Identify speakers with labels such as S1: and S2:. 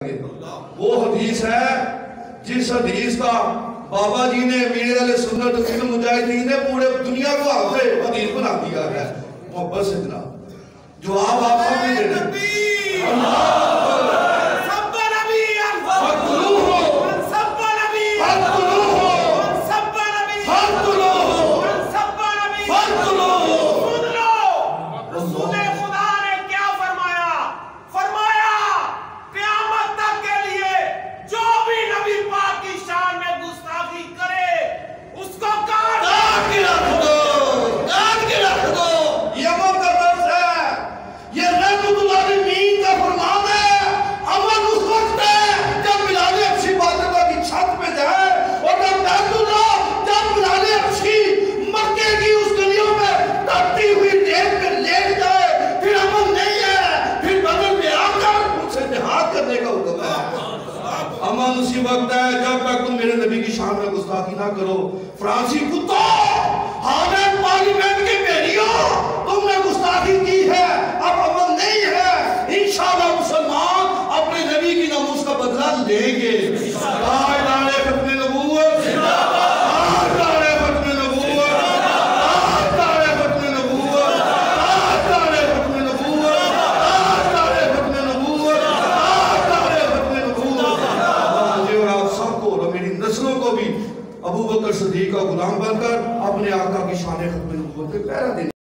S1: وہ حدیث ہے جس حدیث کا بابا جی نے میرے علیہ سنت فلم مجاہدین نے پورے دنیا کو آگے حدیث بنا دیا ہے محبت سے جناب جواب آپ سب نے دینے امن اسی وقت ہے جب تک تم میرے نبی کی شان میں گستاخی نہ کرو فرانسی کتو حامد پارلیمنٹ کی بیریوں تم نے گستاخی کی ہے اب امن نہیں ہے انشاءاللہ مسلمان اپنے نبی کی ناموس کا بدلہ لیں گے ختم نبوت ابو بکر صدیق کا غلام بن کر اپنے آقا کی شان ختم نبوت پہ پہرا دینے